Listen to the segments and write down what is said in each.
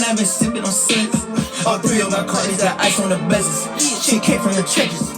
I've been sipping on since. All three of my cards got ice on the bezels. Shit came from the trenches.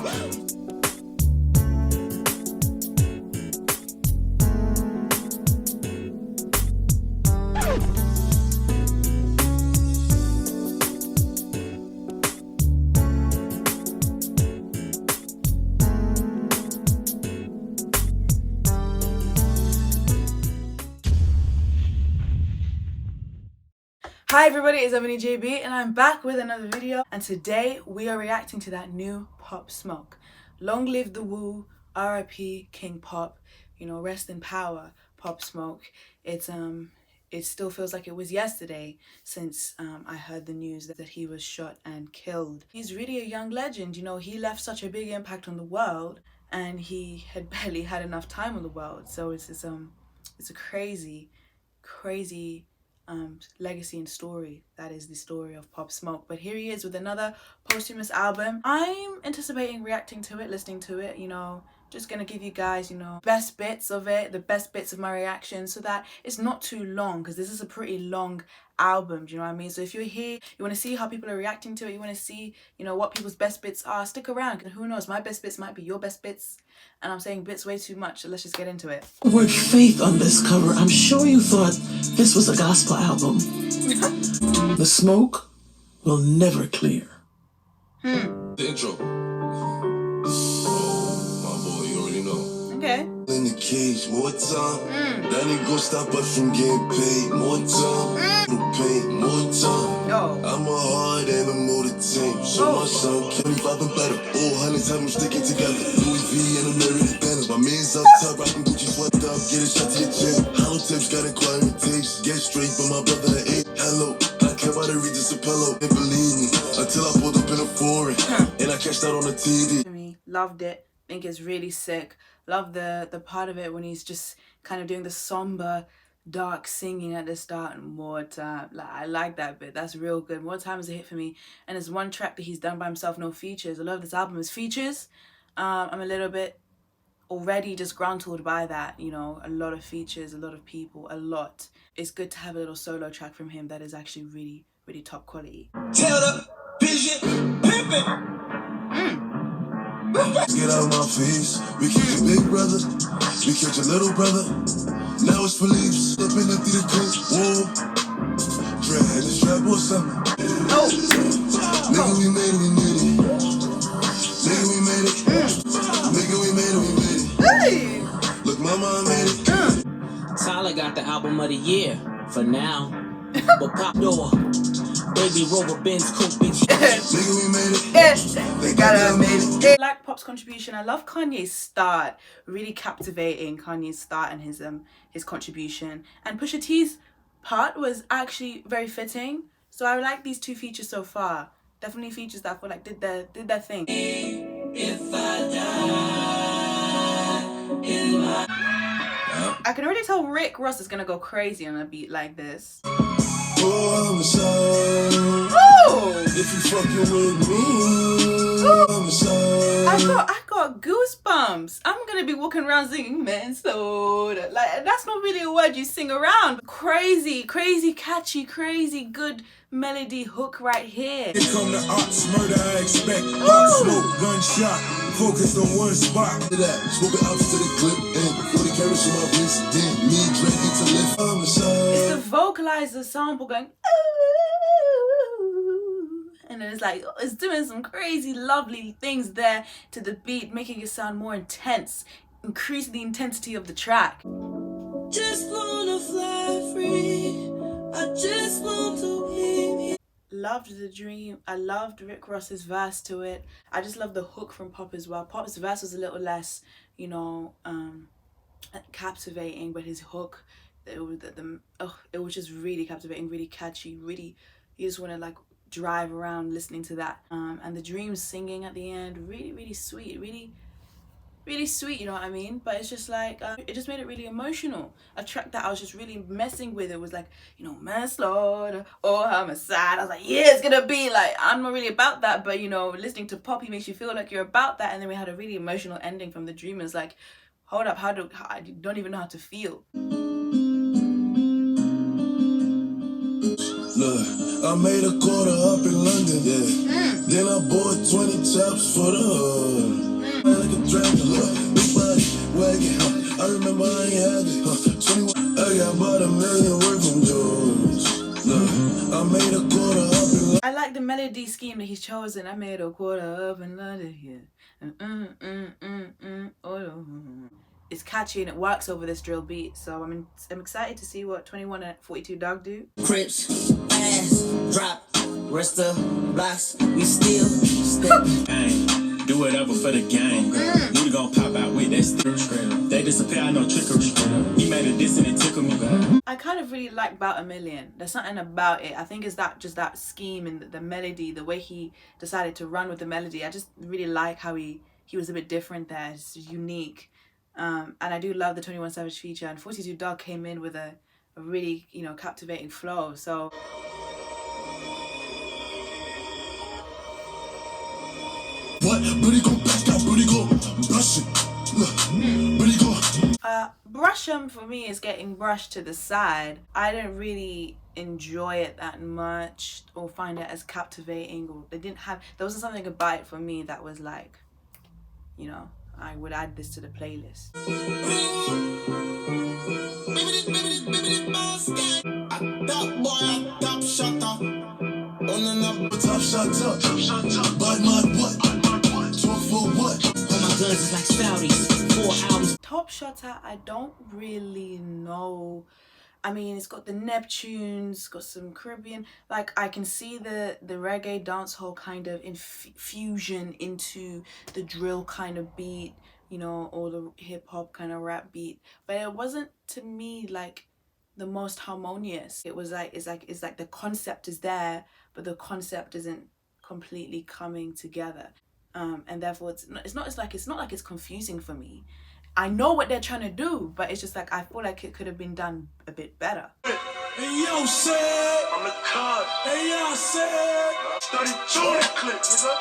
Hi everybody, it's Ebony JB and I'm back with another video, and today we are reacting to that new Pop Smoke. Long live the Woo, RIP King Pop, you know, rest in power Pop Smoke. It still feels like it was yesterday since I heard the news that he was shot and killed. He's really a young legend, you know, he left such a big impact on the world and he had barely had enough time on the world. So it's a crazy legacy and story that is the story of Pop Smoke. But here he is with another posthumous album. I'm anticipating reacting to it, listening to it, you know, just gonna give you guys, you know, best bits of it, the best bits of my reaction, so that it's not too long, because this is a pretty long album, do you know what I mean? So if you're here, you want to see how people are reacting to it, you want to see, you know, what people's best bits are, stick around, and who knows, my best bits might be your best bits, and I'm saying bits way too much, so let's just get into it. The word faith on this cover. I'm sure you thought this was a gospel album. The smoke will never clear. The intro. Okay. In the cage, more time. That ain't gonna stop us from getting paid. More time. No pain, more time. Oh. I'm a hard animal to tame. So my son, 25 and better. All 100 times I'm sticking together. Louis V and American banners. My man's up top, rockin' Gucci swept up. Get a shot to your chin. Hollow tips got inquiring tapes. Get straight, but my brother ain't. Hello, I can't buy to read this Apollo. Can't believe me until I pulled up in a foreign and I catched out on the TV. Loved it. Think it's really sick. Love the part of it when he's just kind of doing the somber, dark singing at the start. And more time, like, I like that bit. That's real good. More time is a hit for me. And it's one track that he's done by himself, no features. I love this album. His features. I'm a little bit already just groundholed by that. You know, a lot of features, a lot of people, a lot. It's good to have a little solo track from him that is actually really, really top quality. Tell the vision, pimpin'. Get out of my face. We killed your big brother. We killed your little brother. Now it's police. Up in empty the coat. Whoa. Dread had the strap or something. Oh. Nigga, we made it, we made it. Nigga, we made it. Nigga, we made it, we made it. Hey. Look, mama, I made it. Tyler got the album of the year for now. But Pop door. Baby Rover Benz Coupe bitch. Nigga, we made it. They gotta made it. I like Pop's contribution. I love Kanye's start. Really captivating, Kanye's start and his contribution. And Pusha T's part was actually very fitting. So I like these two features so far. Definitely features that I feel like did their thing. If I die in my... I can already tell Rick Ross is gonna go crazy on a beat like this. Oh, I'm a son. Oh! If you fucking with me, I'm a son. I got goosebumps. I'm gonna be walking around singing Manslaughter. Like, that's not really a word you sing around. Crazy, catchy, crazy good melody hook right here. Here come the ops, murder I expect. Pop smoke, gunshot, focused on one spot. That smoking ops to the clip and 40 carats on my wrist. Then me drinking to lift. I'm a son. It's the vocalizer sample going ooh, and then it's like it's doing some crazy lovely things there to the beat, making it sound more intense, increasing the intensity of the track. Just wanna fly free. I just want to hear you. Loved the dream. I loved Rick Ross's verse to it. I just love the hook from Pop as well. Pop's verse was a little less, you know, captivating, but his hook, it was just really captivating, really catchy, really, you just want to like drive around listening to that. And the dreams singing at the end, really sweet, really sweet, you know what I mean? But it's just like, it just made it really emotional. A track that I was just really messing with. It was like, you know, Manslaughter, oh, I'm sad. I was like, yeah, it's gonna be like, I'm not really about that, but you know, listening to Poppy makes you feel like you're about that. And then we had a really emotional ending from the Dreamers, like, hold up, I don't even know how to feel. Look, I made a quarter up in London, yeah. Then I bought 20 tops for the hood. Like a Dracula, big body, wagon, huh? I remember I ain't had it, 21, I got about $1 million worth from George. I made a quarter up in London. I like the melody scheme that he's chosen. I made a quarter up in London here. It's catchy and it works over this drill beat. So I'm excited to see what 21 and 42 Dog do. Crips, ass, drop, rest of blocks, we still step. Do whatever for the game. We gon' pop out with that stick. They disappear, I know trickery. He made a diss and it tickled me. I kind of really like Bout a Million. There's something about it. I think it's just that scheme and the melody, the way he decided to run with the melody. I just really like how he was a bit different there. It's unique. And I do love the 21 Savage feature. And 42 Dog came in with a really, captivating flow. So What? Booty go back down, booty go brush it. Booty go. Brush 'em for me is getting brushed to the side. I don't really enjoy it that much or find it as captivating, or there wasn't something about it for me that was like, I would add this to the playlist. Top SHOTTA. Bad man, what? Talk for what? All my guns is like Saudis, 4 albums. Top SHOTTA, I don't really know. I mean, it's got the Neptunes, got some Caribbean. Like, I can see the reggae dancehall kind of infusion into the drill kind of beat, or the hip hop kind of rap beat. But it wasn't, to me, like the most harmonious. It was like, it's like the concept is there, but the concept isn't completely coming together. And therefore it's not like it's confusing for me. I know what they're trying to do, but it's just like I feel like it could have been done a bit better. Hey yo, said I'm the cuz. Hey yo, said study Jordan clip, nigga.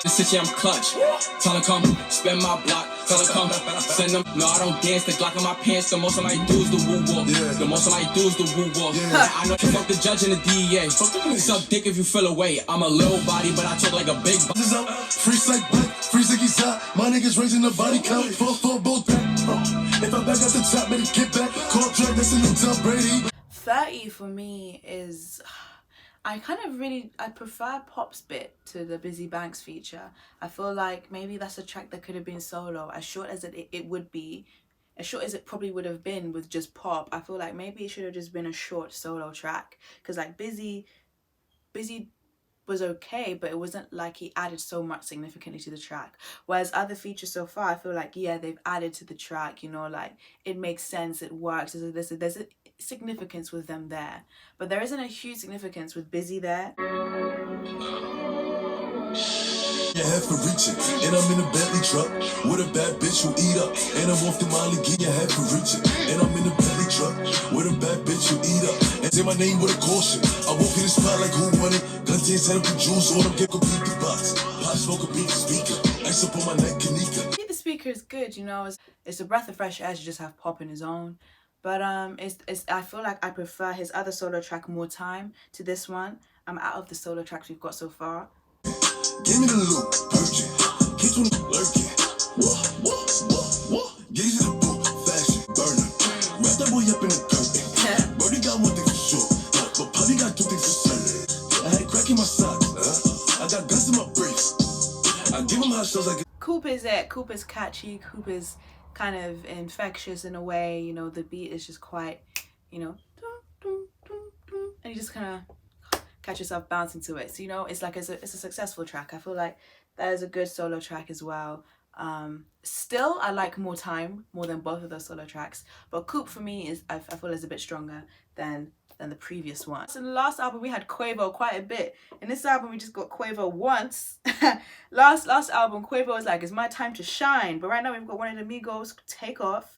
This city I'm clutch. Tell her come, spend my block. Tell her come, send them. No, I don't dance. The Glock in my pants. The most I might do is the woo walk. The most I might do is the woo walk. I know you fuck the judge and the DEA. Suck dick if you feel away. I'm a little body, but I talk like a big body. Free psych black, free ziggy's out. My niggas raising the body count. For both. If I back at the top, better get back. Call track, that's a new Tom Brady. 30 for me is, I prefer Pop's bit to the Busy Banks feature. I feel like maybe that's a track that could have been solo, as short as it would be, as short as it probably would have been with just Pop. I feel like maybe it should have just been a short solo track, because like Busy was okay, but it wasn't like he added so much significantly to the track. Whereas other features so far, I feel like, yeah, they've added to the track, like it makes sense, it works, there's a significance with them there. But there isn't a huge significance with Busy there. Yeah, half for reaching, and I'm in a Bentley truck with a bad bitch who eat up, and I'm off the Molly, yeah, half for reaching, and I'm in a Bentley truck with a bad bitch who eat up, and say my name with a caution. I walk in the spot like who won it, guns in set up the juice, or them get complete the box. Pop smoke a beat the speaker, ice up on my neck, Kanika. I think the speaker is good, it's a breath of fresh air to just have Pop in his own. But I feel like I prefer his other solo track More Time to this one. I'm out of the solo tracks we've got so far. Give me the loop, purging. Kids when lurking. What? Gaze in the boot, fashion, burner. Wrap that boy up in the curtain. Birdie got one thing for sure, but Polly got 2 things for certain. I had crack in my socks, I got guns in my briefs. I give him hot shows like COUPE is it. COUPE is catchy. COUPE is kind of infectious in a way. The beat is just quite, and you just kind of catch yourself bouncing to it. So it's like it's a successful track. I feel like that is a good solo track as well. Still, I like More Time more than both of those solo tracks, but COUPE for me is I feel is a bit stronger than the previous one. So in the last album we had Quavo quite a bit. In this album we just got Quavo once. last album Quavo was like, it's my time to shine, but right now we've got one of the Migos, Take Off.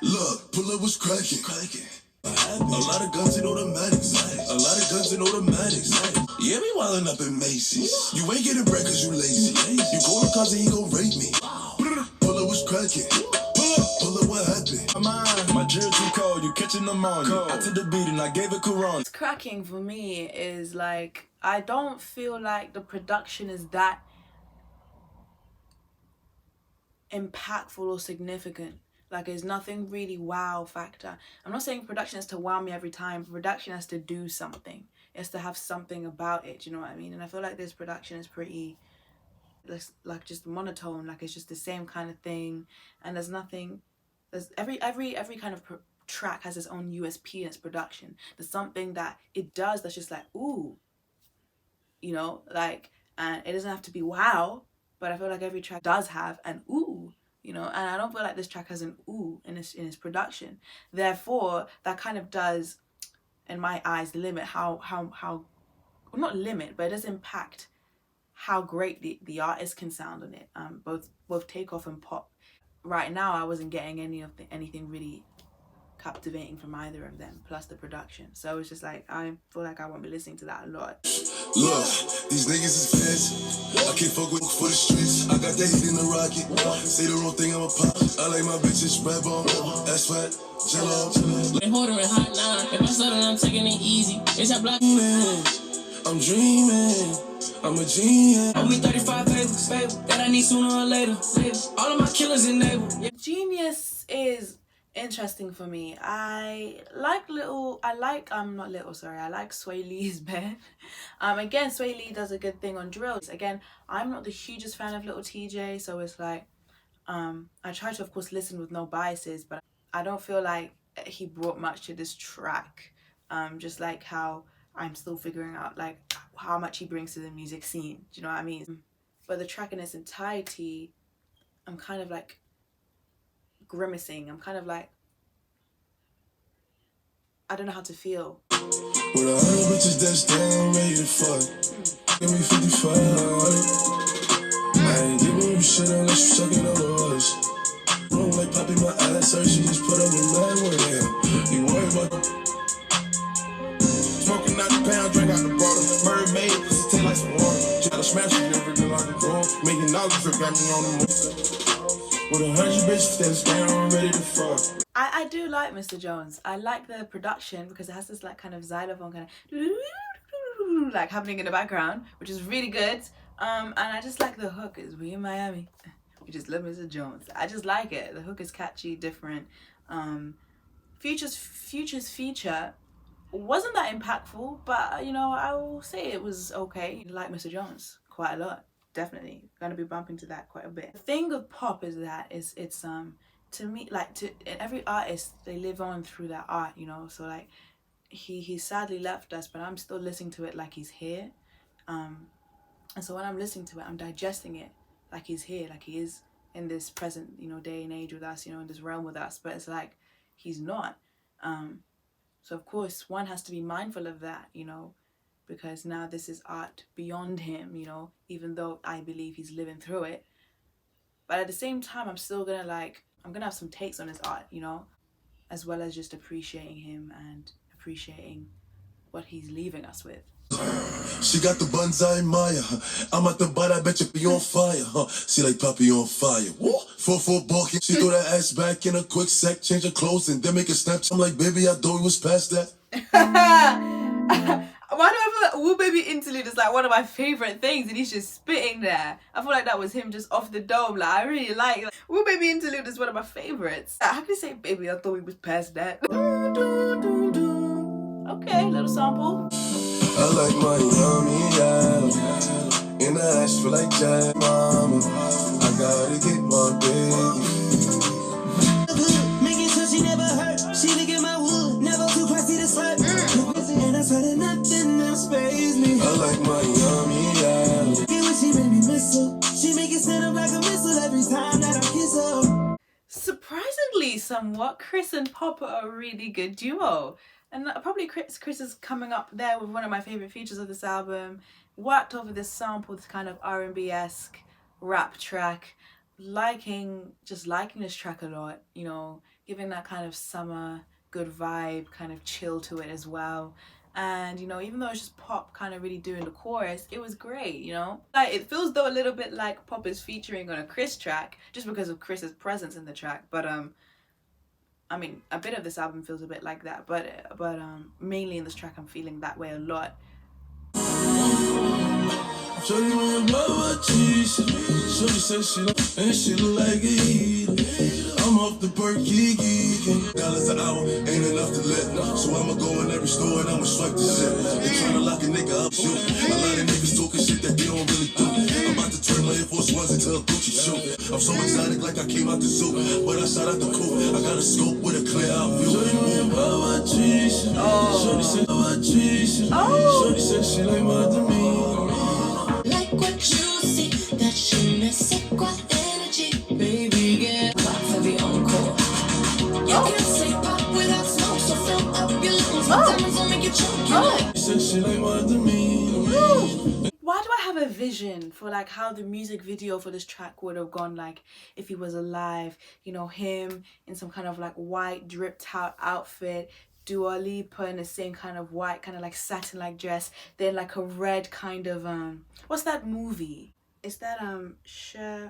Look, pull up was cracking. A lot of guns and automatics. Yeah, we wildin' up in Macy's. You ain't getting bread cause you lazy. You go to cause and he gon' rape me. Pull up was cracking. Pull Hold up, what happened? My drill too cold, you catching them on you. I took the beat and I gave it Corona. Cracking for me is like, I don't feel like the production is that impactful or significant. Like, there's nothing really wow factor. I'm not saying production has to wow me every time. Production has to do something. It has to have something about it, you know what I mean? And I feel like this production is pretty, like, just monotone. Like, it's just the same kind of thing. And there's nothing, there's every kind of track has its own USP in its production. There's something that it does that's just like, ooh, you know, like, and it doesn't have to be wow, but I feel like every track does have an ooh, you know, and I don't feel like this track has an ooh in its production. Therefore, that kind of does, in my eyes, limit how well, not limit, but it does impact how great the artist can sound on it. Both Takeoff and Pop. Right now, I wasn't getting anything really captivating from either of them, plus the production. So it's just like, I feel like I won't be listening to that a lot. Look, these niggas is fancy. I can't fuck with for the streets. I got that heat in the rocket. Say the wrong thing, I'm a pop. I like my bitches red bone, asphalt, jello. Been holding hot now. If I started, I'm taking it easy. It's a black Man, I'm dreaming. I'm a genius. Owe me 35 papers, baby, that I need sooner or later. All of my killers enabled. Genius is interesting for me. I like Sway Lee's bed. Again, Sway Lee does a good thing on drills. Again, I'm not the hugest fan of Little TJ, so it's like, I try to, of course, listen with no biases, but I don't feel like he brought much to this track. Just like how I'm still figuring out like how much he brings to the music scene. Do you know what I mean? But the track in its entirety, I'm kind of like grimacing. I'm kind of like, I don't know how to feel. With 100 bitches that's down, ready to fuck. Give me 55. I ain't giving you shit unless you sucking on the horse. Don't like popping my ass, her she just put up with mad word. You worry about smoking out the pound, drink out the bottle. Mermaid, pussy taste like some water. Try to smash it, everything like a draw. Making dollars, got me on the move. With 100 bitches that's down, ready to fuck. I do like Mr. Jones. I like the production because it has this like kind of xylophone kind of like happening in the background, which is really good. And I just like the hook. Is we in Miami? We just love Mr. Jones. I just like it. The hook is catchy, different. Future's feature wasn't that impactful, but you know, I will say it was okay. I like Mr. Jones quite a lot. Definitely gonna be bumping to that quite a bit. The thing with Pop is that it's to me, like, to every artist, they live on through their art, you know. So like he sadly left us, but I'm still listening to it like he's here. And so when I'm listening to it, I'm digesting it like he's here, like he is in this present, you know, day and age with us, you know, in this realm with us. But it's like he's not. So of course one has to be mindful of that, you know, because now this is art beyond him, you know, even though I believe he's living through it. But at the same time, I'm still gonna like, I'm gonna have some takes on his art, you know, as well as just appreciating him and appreciating what he's leaving us with. She got the buns I admire. I'm at the butt, I bet you be on fire. She like Poppy on fire. 4-4 balking. She throw that ass back in a quick sec, change her clothes and then make a snap. I'm like, baby, I thought we was past that. Why do I feel like Woo Baby interlude is like one of my favorite things, and he's just spitting there? I feel like that was him just off the dome. Like, I really like Woo Baby interlude is one of my favorites. How can you say, baby, I thought we was past that? Okay, little sample. I like my yummy Adam. In the ass feel like Jack Mama. I gotta get my baby. Making sure she never hurt. She look at my wood, never too classy to slap. And I swear that nothing else fazes me. I like my yummy Adam. Get when she made me miss her. She make it stand up like a missile every time that I kiss her. Surprisingly, somewhat, Chris and Pop are a really good duo. And probably Chris is coming up there with one of my favorite features of this album. Worked over this sample, this kind of R&B-esque rap track. Just liking this track a lot, you know, giving that kind of summer, good vibe, kind of chill to it as well. And, you know, even though it's just Pop kind of really doing the chorus, it was great, you know? Like, it feels though a little bit like Pop is featuring on a Chris track, just because of Chris's presence in the track. But I mean, a bit of this album feels a bit like that, but mainly in this track I'm feeling that way a lot. Shorty wanna blow her cheese. Shorty said she and she look like a heat. I'm off the perky geeking. $1 an hour ain't enough to live. So I'ma go in every store and I'ma swipe the shit. They tryna lock a nigga up, shoot. A lot of niggas talking shit that they don't really do. I'm about to turn my Air Force Ones into a Gucci shoe. I'm so exotic like I came out the zoo. But I shot out the coupe. I got a scope with a clear out view. Shorty wanna blow her cheese. Shorty said blow her cheese. Shorty said she like my demeanor. Like what you see, that je ne sais quoi energy. Baby, get pop for the encore. You can't say pop without smoke, so fill up your lungs. My diamonds will make you choke. You like. She said she like my demeanor. Why do I have a vision for like how the music video for this track would have gone, like if he was alive, you know, him in some kind of like white dripped out outfit, Dua Lipa in the same kind of white, kind of like satin-like dress, then like a red kind of what's that movie? Is that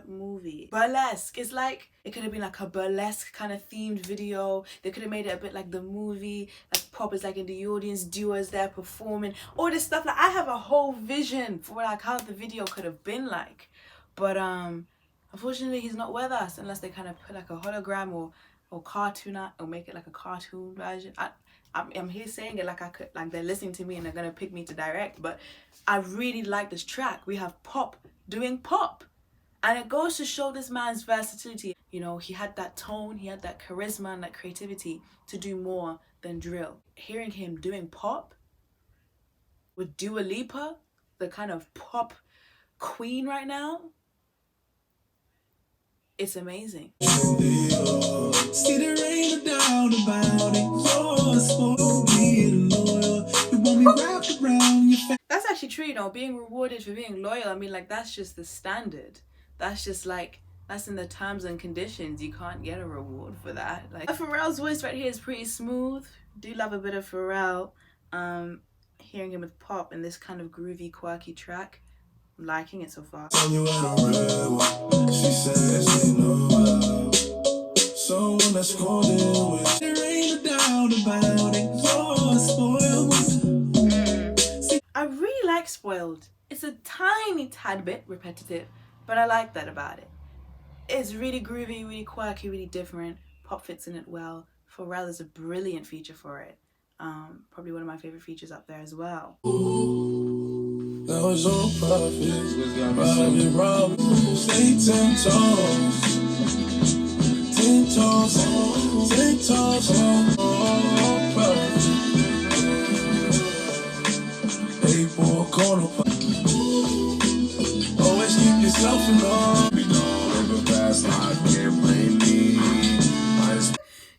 movie? Burlesque. It's like it could have been like a burlesque kind of themed video. They could have made it a bit like the movie, like Pop is like in the audience, Dua's there performing, all this stuff. Like I have a whole vision for like how the video could have been like, but unfortunately he's not with us unless they kind of put like a hologram or cartoon out or make it like a cartoon version. I'm here saying it like I could, like they're listening to me and they're gonna pick me to direct, but I really like this track. We have Pop doing pop, and it goes to show this man's versatility. You know, he had that tone, he had that charisma and that creativity to do more than drill. Hearing him doing pop with Dua Lipa, the kind of pop queen right now, it's amazing. See, there ain't a doubt about it. You're spoiled, being loyal. You want me wrapped around your face. That's actually true, you know, being rewarded for being loyal. I mean, like, that's just the standard. That's just like, that's in the terms and conditions. You can't get a reward for that. Like, Pharrell's voice right here is pretty smooth. Do love a bit of Pharrell. Hearing him with Pop in this kind of groovy, quirky track. I'm liking it so far. You had a red one. She said she know someone that's called in with. There ain't a doubt about it. You're spoiled. I really like Spoiled. It's a tiny tad bit repetitive, but I like that about it. It's really groovy, really quirky, really different. Pop fits in it well. Pharrell is a brilliant feature for it. Probably one of my favorite features up there as well. That was your profit. Private rob. Stay 10 toes. 10 toes. 10 toes. Oh, profit. 8-4 corner. Always keep yourself in love. We know every past I can't blame me.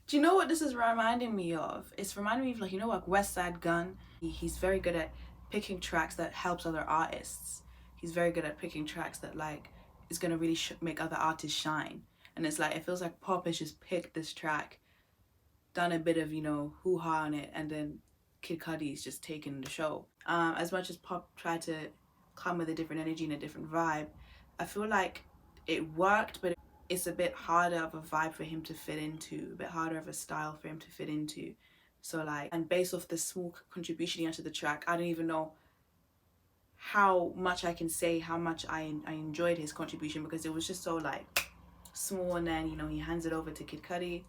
Do you know what this is reminding me of? It's reminding me of, like, you know, like West Side Gun. He's very good at picking tracks that helps other artists. He's very good at picking tracks that like is gonna really make other artists shine. And it's like, it feels like Pop has just picked this track, done a bit of, you know, hoo-ha on it, and then Kid Cudi's just taken the show. As much as Pop tried to come with a different energy and a different vibe, I feel like it worked, but it's a bit harder of a vibe for him to fit into, a bit harder of a style for him to fit into. So like, and based off the small contribution he had to the track, I don't even know how much I can say how much I enjoyed his contribution, because it was just so like small, and then, you know, he hands it over to Kid Cudi.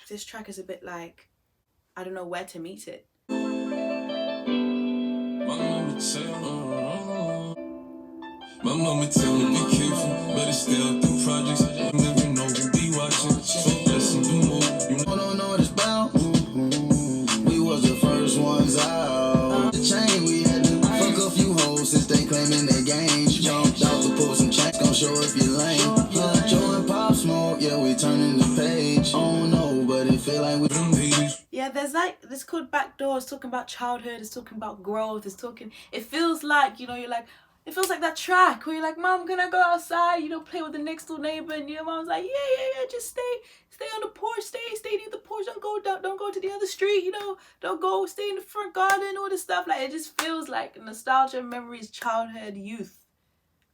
This track is a bit like, I don't know where to meet it. My mama tell me be careful, but it's still through projects. You never know who be watching. So listen to move. You don't know what it's about. We was the first ones out. The chain we had to fuck a few hoes since they claiming their game. Jumped out to pull some check, gon' show if you lame. Joe and Pop Smoke, yeah, we turning the page. Oh no, but it feel like we them haters. Yeah, there's like, this called Backdoor. It's talking about childhood. It's talking about growth. It's talking, it feels like, you know, you're like, it feels like that track where you're like, Mom, can I go outside, you know, play with the next door neighbor? And your mom's like, yeah, just stay on the porch, stay near the porch, don't go to the other street, you know, don't go, stay in the front garden, all this stuff. Like, it just feels like nostalgia, memories, childhood, youth.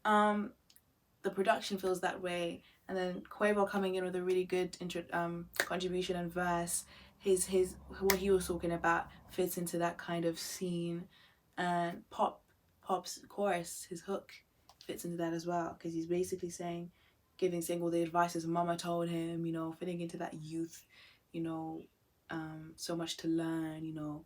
The production feels that way, And then Quavo coming in with a really good contribution and verse. His what he was talking about fits into that kind of scene, and Pop's chorus, his hook, fits into that as well, because he's basically saying all the advice his mama told him, you know, fitting into that youth, you know, so much to learn, you know,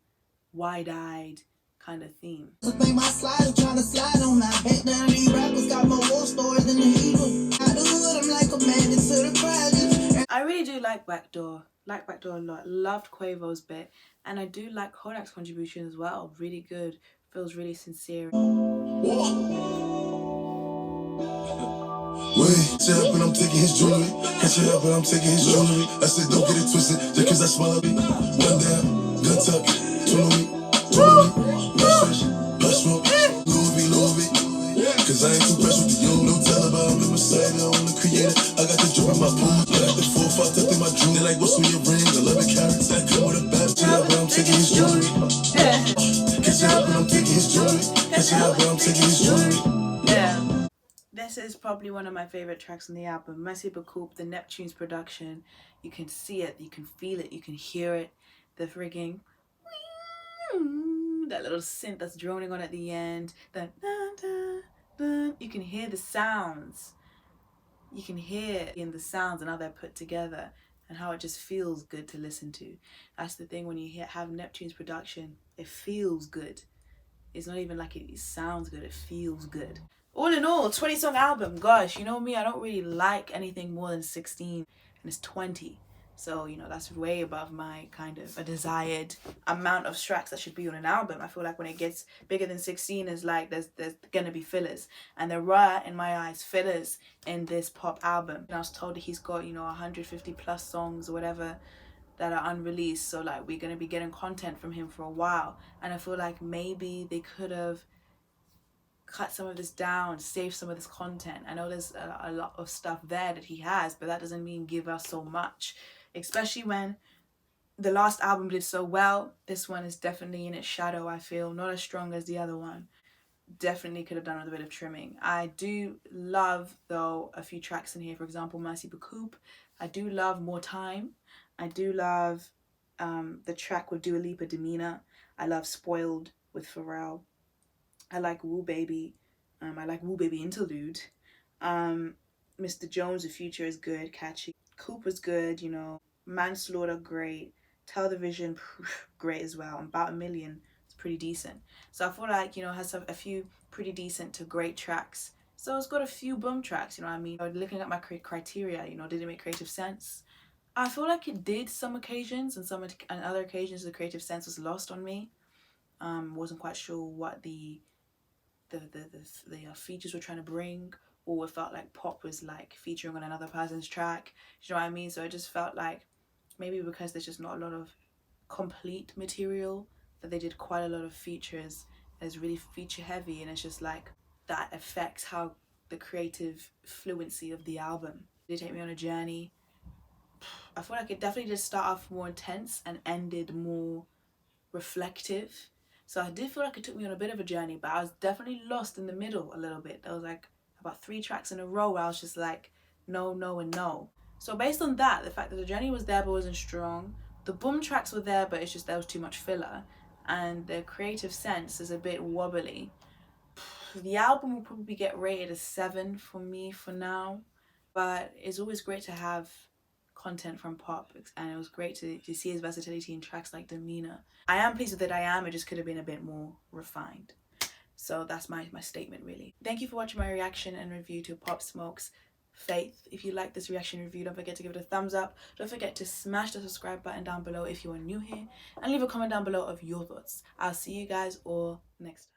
wide-eyed kind of theme. Make my slide, trying to slide on that. Back down, these rappers got more war stories than the hero. I do what I'm like a man into the project. I really do like Backdoor. Like Backdoor a lot. Loved Quavo's bit. And I do like Kodak's contribution as well. Really good. Feels really sincere. Wait, shut up and I'm taking his jewelry. Catch it up and I'm taking his jewelry. I said don't get it twisted, just cause I smell it. One down, good tuck, two on me, no switch, no smoke, Louis V. Cause I ain't too pressed with the young, no tell about I'm in my side, I'm the creator. I got the drip in my pool, I got the 4-5 tucked in my dream. They like, what's on your ring? 11 carats, that come with a bad. Catch it up and I'm taking his jewelry. Catch it up and I'm taking his jewelry. Catch it up and I'm taking his jewelry. This is probably one of my favorite tracks on the album. Merci Beaucoup, the Neptune's production. You can see it, you can feel it, you can hear it. The frigging that little synth that's droning on at the end. You can hear the sounds. You can hear in the sounds and how they're put together and how it just feels good to listen to. That's the thing when you have Neptune's production. It feels good. It's not even like it sounds good, it feels good. All in all, 20-song album. Gosh, you know me, I don't really like anything more than 16, and it's 20. So, you know, that's way above my kind of a desired amount of tracks that should be on an album. I feel like when it gets bigger than 16, it's like there's gonna be fillers. And there were, in my eyes, fillers in this pop album. And I was told that he's got, you know, 150 plus songs or whatever that are unreleased. So, like, we're gonna be getting content from him for a while. And I feel like maybe they could have cut some of this down, save some of this content. I know there's a lot of stuff there that he has, but that doesn't mean give us so much, especially when the last album did so well. This one is definitely in its shadow, I feel, not as strong as the other one. Definitely could have done with a bit of trimming. I do love, though, a few tracks in here. For example, Merci Beaucoup. I do love More Time. I do love the track with Dua Lipa, Demeanor. I love Spoiled with Pharrell. I like Woo Baby. I like Woo Baby Interlude. Mr. Jones, The Future is good, catchy. COUPE was good, you know. Manslaughter, great. Tell the Vision, great as well. And About a Million, it's pretty decent. So I feel like, you know, it has a few pretty decent to great tracks. So it's got a few boom tracks, you know what I mean? Looking at my criteria, you know, did it make creative sense? I feel like it did some occasions, and other occasions the creative sense was lost on me. Wasn't quite sure what the features were trying to bring, or it felt like Pop was like featuring on another person's track. You know what I mean? So I just felt like maybe because there's just not a lot of complete material, that they did quite a lot of features. It's really feature heavy, and it's just like that affects how the creative fluency of the album. Did it take me on a journey? I feel like it definitely did start off more intense and ended more reflective. So I did feel like it took me on a bit of a journey, but I was definitely lost in the middle a little bit. There was like about 3 tracks in a row where I was just like, no, no, and no. So based on that, the fact that the journey was there but wasn't strong, the boom tracks were there but it's just there was too much filler, and the creative sense is a bit wobbly, the album will probably get rated a 7 for me for now. But it's always great to have content from Pop, and it was great to see his versatility in tracks like Demeanor. I am pleased with it, it just could have been a bit more refined. So that's my statement, really. Thank you for watching my reaction and review to Pop Smoke's Faith. If you like this reaction review, don't forget to give it a thumbs up. Don't forget to smash the subscribe button down below if you are new here, and leave a comment down below of your thoughts. I'll see you guys all next time.